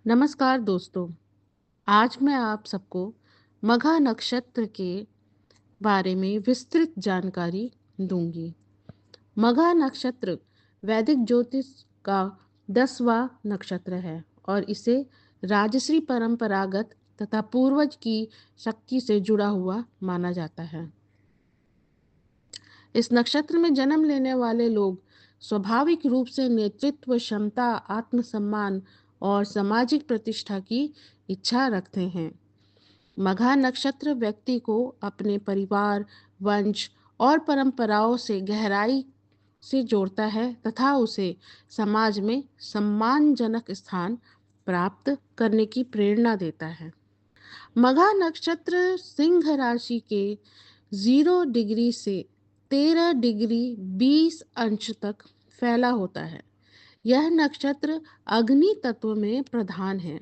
नमस्कार दोस्तों। आज मैं आप सबको मघा नक्षत्र के बारे में विस्तृत जानकारी दूंगी। मघा नक्षत्र वैदिक ज्योतिष का 10वां नक्षत्र है और इसे राजश्री परंपरागत तथा पूर्वज की शक्ति से जुड़ा हुआ माना जाता है। इस नक्षत्र में जन्म लेने वाले लोग स्वाभाविक रूप से नेतृत्व क्षमता, आत्मसम्मान और सामाजिक प्रतिष्ठा की इच्छा रखते हैं। मघा नक्षत्र व्यक्ति को अपने परिवार, वंश और परंपराओं से गहराई से जोड़ता है तथा उसे समाज में सम्मानजनक स्थान प्राप्त करने की प्रेरणा देता है। मघा नक्षत्र सिंह राशि के 0 डिग्री से 13 डिग्री 20 अंश तक फैला होता है। यह नक्षत्र अग्नि तत्व में प्रधान है,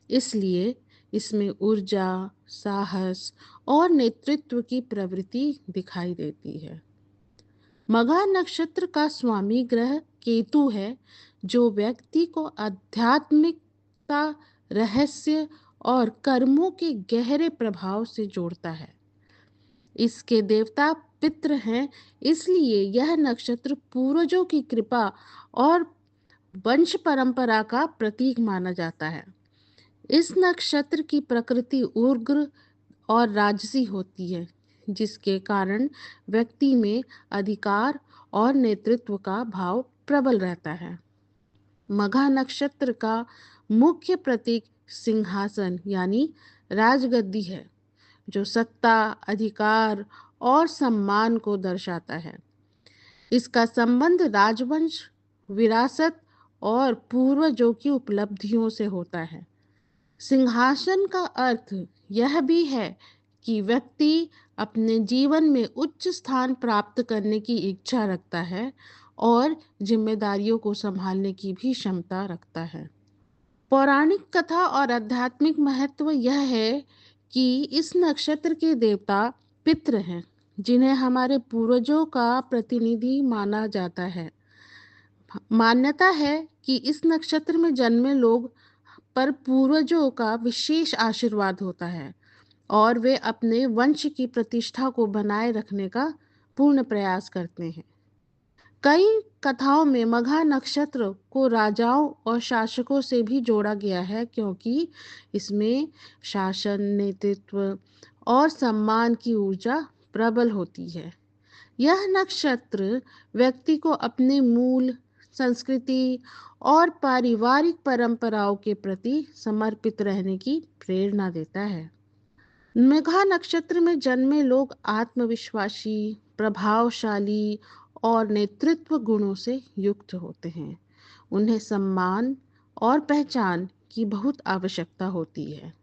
इसलिए इसमें ऊर्जा, साहस और नेतृत्व की प्रवृत्ति दिखाई देती है। मघा नक्षत्र का स्वामी ग्रह केतु है, जो व्यक्ति को आध्यात्मिकता, रहस्य और कर्मों के गहरे प्रभाव से जोड़ता है। इसके देवता पितृ हैं, इसलिए यह नक्षत्र पूर्वजों की कृपा और वंश परंपरा का प्रतीक माना जाता है। इस नक्षत्र की प्रकृति उग्र और राजसी होती है, जिसके कारण व्यक्ति में अधिकार और नेतृत्व का भाव प्रबल रहता है। मघा नक्षत्र का मुख्य प्रतीक सिंहासन यानी राजगद्दी है, जो सत्ता, अधिकार और सम्मान को दर्शाता है। इसका संबंध राजवंश, विरासत और पूर्वजों की उपलब्धियों से होता है। सिंहासन का अर्थ यह भी है कि व्यक्ति अपने जीवन में उच्च स्थान प्राप्त करने की इच्छा रखता है और जिम्मेदारियों को संभालने की भी क्षमता रखता है। पौराणिक कथा और आध्यात्मिक महत्व यह है कि इस नक्षत्र के देवता पितृ हैं, जिन्हें हमारे पूर्वजों का प्रतिनिधि माना जाता है। मान्यता है कि इस नक्षत्र में जन्मे लोग पर पूर्वजों का विशेष आशीर्वाद होता है और वे अपने वंश की प्रतिष्ठा को बनाए रखने का पूर्ण प्रयास करते हैं। कई कथाओं में मघा नक्षत्र को राजाओं और शासकों से भी जोड़ा गया है, क्योंकि इसमें शासन, नेतृत्व और सम्मान की ऊर्जा प्रबल होती है। यह नक्षत्र व्यक्ति को अपने मूल, संस्कृति और पारिवारिक परंपराओं के प्रति समर्पित रहने की प्रेरणा देता है। मघा नक्षत्र में जन्मे लोग आत्मविश्वासी, प्रभावशाली और नेतृत्व गुणों से युक्त होते हैं। उन्हें सम्मान और पहचान की बहुत आवश्यकता होती है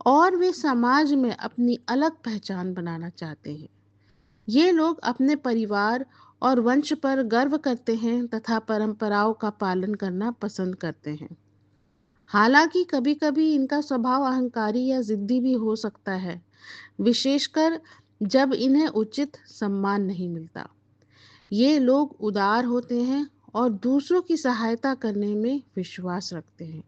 और वे समाज में अपनी अलग पहचान बनाना चाहते हैं। ये लोग अपने परिवार और वंश पर गर्व करते हैं तथा परंपराओं का पालन करना पसंद करते हैं। हालांकि कभी-कभी इनका स्वभाव अहंकारी या जिद्दी भी हो सकता है, विशेषकर जब इन्हें उचित सम्मान नहीं मिलता। ये लोग उदार होते हैं और दूसरों की सहायता करने में विश्वास रखते हैं,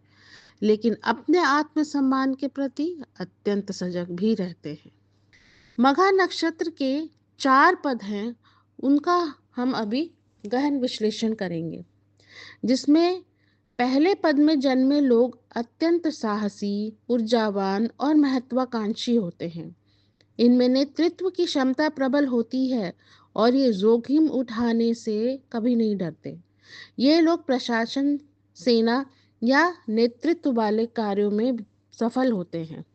लेकिन अपने आत्मसम्मान के प्रति अत्यंत सजग भी रहते हैं। मघा नक्षत्र के 4 पद हैं, उनका हम अभी गहन विश्लेषण करेंगे, जिसमें पहले पद में जन्मे लोग अत्यंत साहसी, ऊर्जावान और महत्वाकांक्षी होते हैं। इनमें नेतृत्व की क्षमता प्रबल होती है और ये जोखिम उठाने से कभी नहीं डरते। ये लोग प्रशासन, सेना या नेतृत्व वाले कार्यों में सफल होते हैं।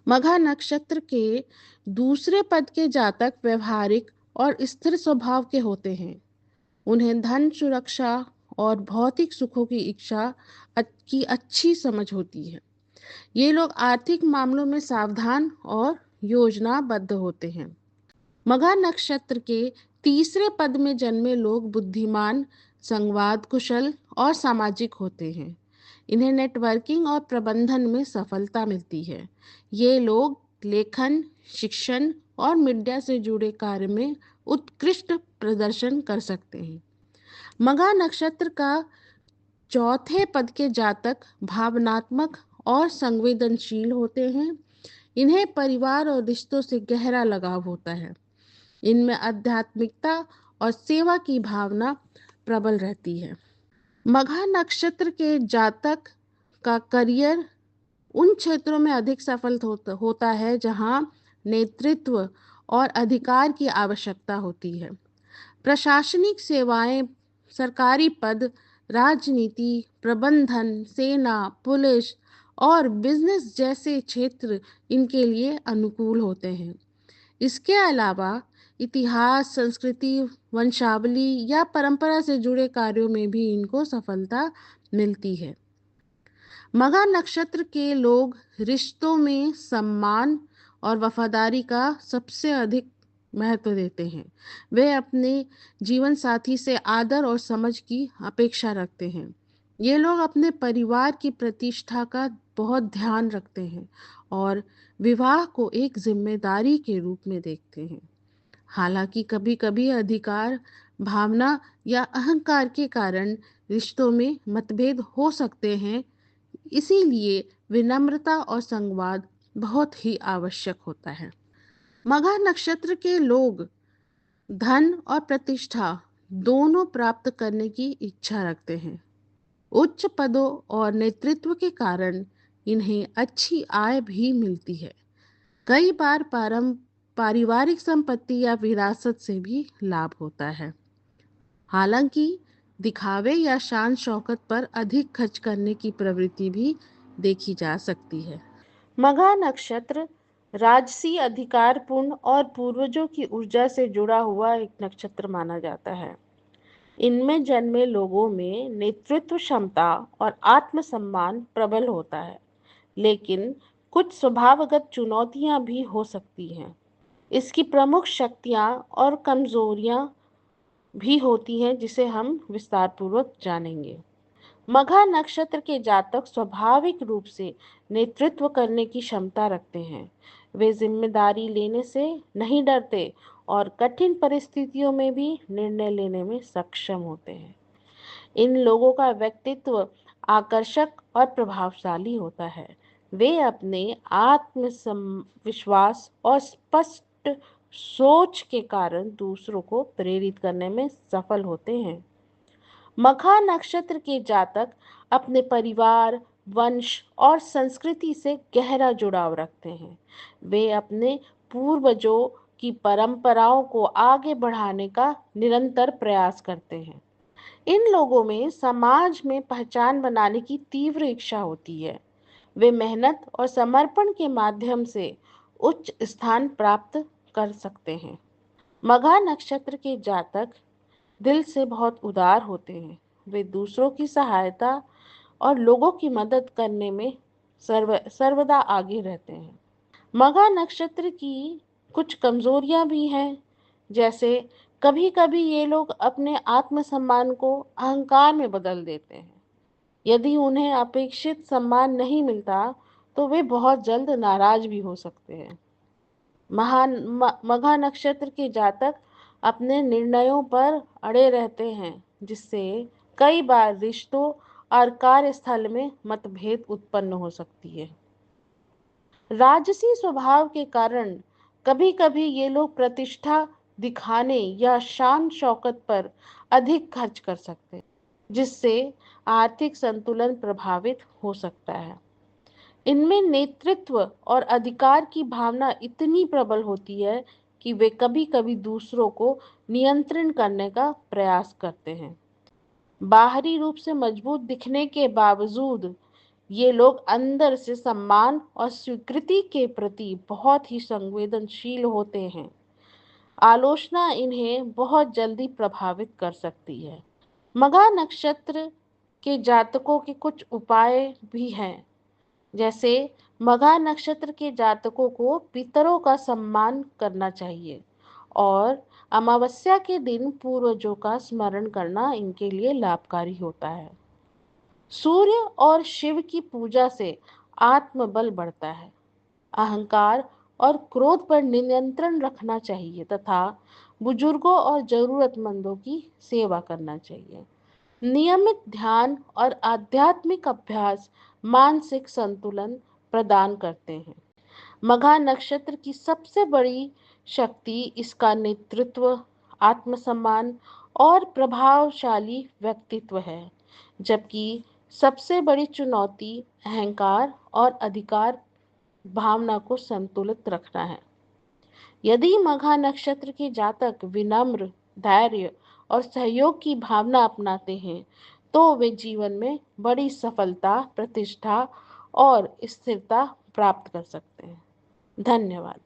मघा नक्षत्र के दूसरे पद के जातक व्यवहारिक और स्थिर स्वभाव के होते हैं। उन्हें धन, सुरक्षा और भौतिक सुखों की इच्छा की अच्छी समझ होती है। ये लोग आर्थिक मामलों में सावधान और योजनाबद्ध होते हैं। मघा नक्षत्र के तीसरे पद में जन्मे लोग बुद्धिमान, संवाद कुशल और सामाजिक होते हैं। इन्हें नेटवर्किंग और प्रबंधन में सफलता मिलती है। ये लोग लेखन, शिक्षण और मीडिया से जुड़े कार्य में उत्कृष्ट प्रदर्शन कर सकते हैं। मघा नक्षत्र का चौथे पद के जातक भावनात्मक और संवेदनशील होते हैं। इन्हें परिवार और रिश्तों से गहरा लगाव होता है। इनमें आध्यात्मिकता और सेवा की भावना प्रबल रहती है। मघा नक्षत्र के जातक का करियर उन क्षेत्रों में अधिक सफल होता है जहां नेतृत्व और अधिकार की आवश्यकता होती है। प्रशासनिक सेवाएं, सरकारी पद, राजनीति, प्रबंधन, सेना, पुलिस और बिजनेस जैसे क्षेत्र इनके लिए अनुकूल होते हैं। इसके अलावा इतिहास, संस्कृति, वंशावली या परंपरा से जुड़े कार्यों में भी इनको सफलता मिलती है। मघा नक्षत्र के लोग रिश्तों में सम्मान और वफादारी का सबसे अधिक महत्व देते हैं। वे अपने जीवन साथी से आदर और समझ की अपेक्षा रखते हैं। ये लोग अपने परिवार की प्रतिष्ठा का बहुत ध्यान रखते हैं और विवाह को एक जिम्मेदारी के रूप में देखते हैं। हालांकि कभी-कभी अधिकार भावना या अहंकार के कारण रिश्तों में मतभेद हो सकते हैं। इसीलिए विनम्रता और संवाद बहुत ही आवश्यक होता है। मघा नक्षत्र के लोग धन और प्रतिष्ठा दोनों प्राप्त करने की इच्छा रखते हैं। उच्च पदों और नेतृत्व के कारण इन्हें अच्छी आय भी मिलती है। कई बार पारिवारिक संपत्ति या विरासत से भी लाभ होता है। हालांकि दिखावे या शान शौकत पर अधिक खर्च करने की प्रवृत्ति भी देखी जा सकती है। मघा नक्षत्र राजसी, अधिकारपूर्ण और पूर्वजों की ऊर्जा से जुड़ा हुआ एक नक्षत्र माना जाता है। इनमें जन्मे लोगों में नेतृत्व क्षमता और आत्मसम्मान प्रबल होता है, लेकिन कुछ स्वभावगत चुनौतियां भी हो सकती हैं। इसकी प्रमुख शक्तियां और कमजोरियां भी होती हैं, जिसे हम विस्तार पूर्वक जानेंगे। मघा नक्षत्र के जातक स्वाभाविक रूप से नेतृत्व करने की क्षमता रखते हैं। वे जिम्मेदारी लेने से नहीं डरते और कठिन परिस्थितियों में भी निर्णय लेने में सक्षम होते हैं। इन लोगों का व्यक्तित्व आकर्षक और प्रभावशाली होता है। वे अपने आत्मविश्वास और स्पष्ट सोच के कारण दूसरों को प्रेरित करने में सफल होते हैं। मघा नक्षत्र के जातक अपने परिवार, वंश और संस्कृति से गहरा जुड़ाव रखते हैं। वे अपने पूर्वजों की परंपराओं को आगे बढ़ाने का निरंतर प्रयास करते हैं। इन लोगों में समाज में पहचान बनाने की तीव्र इच्छा होती है। वे मेहनत और समर्पण के माध्यम से उच्च स्थान प्राप्त कर सकते हैं। मघा नक्षत्र के जातक दिल से बहुत उदार होते हैं। वे दूसरों की सहायता और लोगों की मदद करने में सर्वदा आगे रहते हैं। मघा नक्षत्र की कुछ कमजोरियां भी हैं, जैसे कभी-कभी ये लोग अपने आत्मसम्मान को अहंकार में बदल देते हैं। यदि उन्हें अपेक्षित सम्मान नहीं मिलता, तो वे बहुत जल्द नाराज भी हो सकते हैं। मघा नक्षत्र के जातक अपने निर्णयों पर अड़े रहते हैं, जिससे कई बार रिश्तों और कार्यस्थल में मतभेद उत्पन्न हो सकती है। राजसी स्वभाव के कारण कभी-कभी ये लोग प्रतिष्ठा दिखाने या शान शौकत पर अधिक खर्च कर सकते हैं, जिससे आर्थिक संतुलन प्रभावित हो सकता है। इनमें नेतृत्व और अधिकार की भावना इतनी प्रबल होती है कि वे कभी-कभी दूसरों को नियंत्रण करने का प्रयास करते हैं। बाहरी रूप से मजबूत दिखने के बावजूद ये लोग अंदर से सम्मान और स्वीकृति के प्रति बहुत ही संवेदनशील होते हैं। आलोचना इन्हें बहुत जल्दी प्रभावित कर सकती है। मघा नक्षत्र के जातकों के कुछ उपाय भी हैं, जैसे मघा नक्षत्र के जातकों को पितरों का सम्मान करना चाहिए और अमावस्या के दिन पूर्वजों का स्मरण करना इनके लिए लाभकारी होता है। सूर्य और शिव की पूजा से आत्मबल बढ़ता है। अहंकार और क्रोध पर नियंत्रण रखना चाहिए तथा बुजुर्गों और जरूरतमंदों की सेवा करना चाहिए। नियमित ध्यान और आध्यात्मिक अभ्यास मानसिक संतुलन प्रदान करते हैं। मघा नक्षत्र की सबसे बड़ी शक्ति इसका नेतृत्व, आत्मसम्मान और प्रभावशाली व्यक्तित्व है, जबकि सबसे बड़ी चुनौती अहंकार और अधिकार भावना को संतुलित रखना है। यदि मघा नक्षत्र के जातक विनम्र, धैर्य और सहयोग की भावना अपनाते हैं, तो वे जीवन में बड़ी सफलता, प्रतिष्ठा और स्थिरता प्राप्त कर सकते हैं। धन्यवाद।